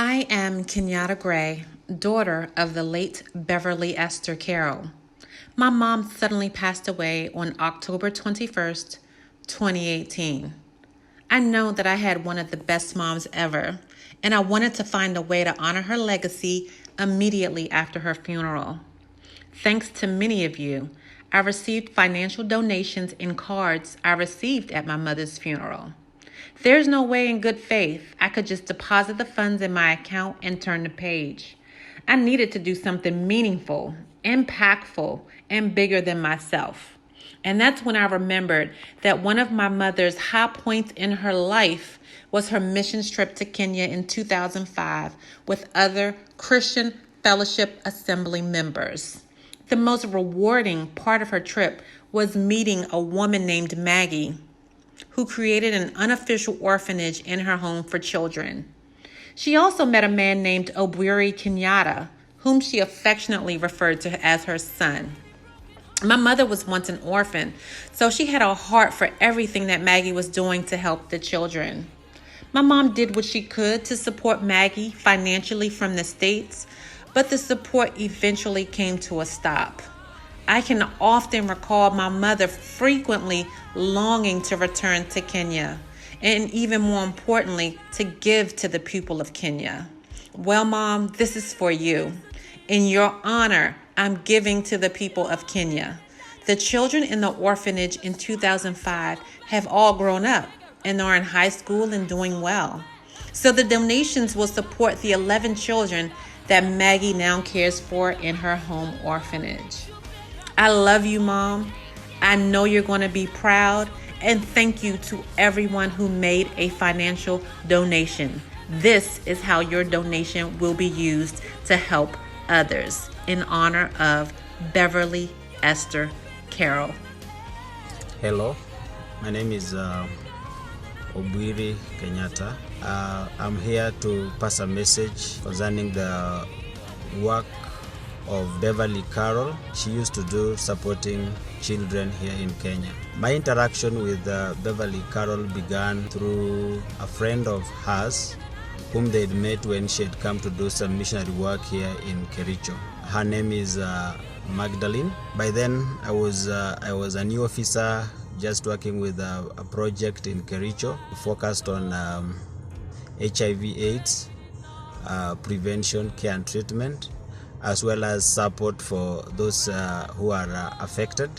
I am Kinyatta Gray, daughter of the late Beverly Esther Carroll. My mom suddenly passed away on October 21st, 2018. I know that I had one of the best moms ever, and I wanted to find a way to honor her legacy immediately after her funeral. Thanks to many of you, I received financial donations and cards I received at my mother's funeral. There's no way in good faith I could just deposit the funds in my account and turn the page. I needed to do something meaningful, impactful, and bigger than myself. And that's when I remembered that one of my mother's high points in her life was her missions trip to Kenya in 2005 with other Christian Fellowship Assembly members. The most rewarding part of her trip was meeting a woman named Maggie, who created an unofficial orphanage in her home for children. She also met a man named Obwiri Kinyatta, whom she affectionately referred to as her son. My mother was once an orphan, so she had a heart for everything that Maggie was doing to help the children. My mom did what she could to support Maggie financially from the States, but the support eventually came to a stop. I can often recall my mother frequently longing to return to Kenya, and even more importantly, to give to the people of Kenya. Well, Mom, this is for you. In your honor, I'm giving to the people of Kenya. The children in the orphanage in 2005 have all grown up and are in high school and doing well. So the donations will support the 11 children that Maggie now cares for in her home orphanage. I love you, Mom. I know you're going to be proud, and thank you to everyone who made a financial donation. This is how your donation will be used to help others in honor of Beverly Esther Carroll. Hello, my name is Obwiri Kinyatta. I'm here to pass a message concerning the work of Beverly Carroll. She used to do supporting children here in Kenya. My interaction with Beverly Carroll began through a friend of hers whom they'd met when she had come to do some missionary work here in Kericho. Her name is Magdalene. By then I was a new officer just working with a project in Kericho focused on HIV/AIDS prevention, care and treatment, as well as support for those who are affected,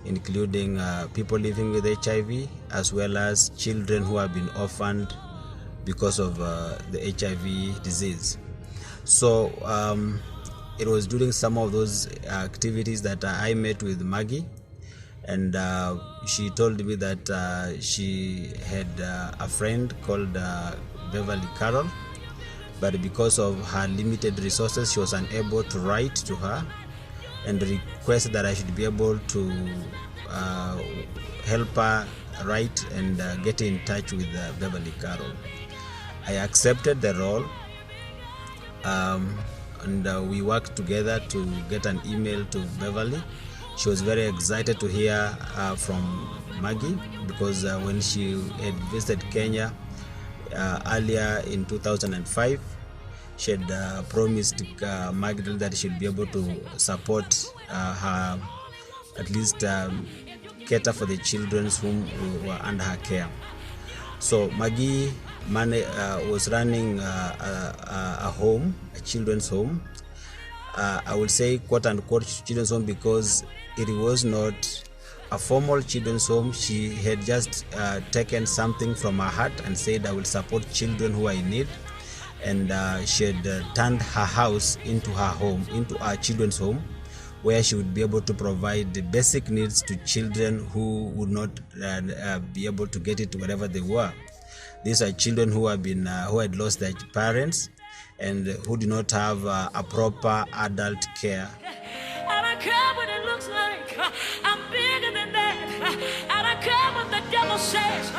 including people living with HIV, as well as children who have been orphaned because of the HIV disease. So it was during some of those activities that I met with Maggie, and she told me that she had a friend called Beverly Carroll, but because of her limited resources, she was unable to write to her and requested that I should be able to help her write and get in touch with Beverly Carroll. I accepted the role, and we worked together to get an email to Beverly. She was very excited to hear from Maggie because when she had visited Kenya earlier in 2005, she had promised Magdalene that she would be able to support her, at least cater for the children who were under her care. So Maggie was running a home, a children's home. I would say quote unquote children's home because it was not a formal children's home. She had just taken something from her heart and said, I will support children who are in need. And she had turned her house into her home, into our children's home, where she would be able to provide the basic needs to children who would not be able to get it wherever they were. These are children who had lost their parents and who do not have a proper adult care. I don't care what it looks like. I'm bigger than that. I don't care what the devil says.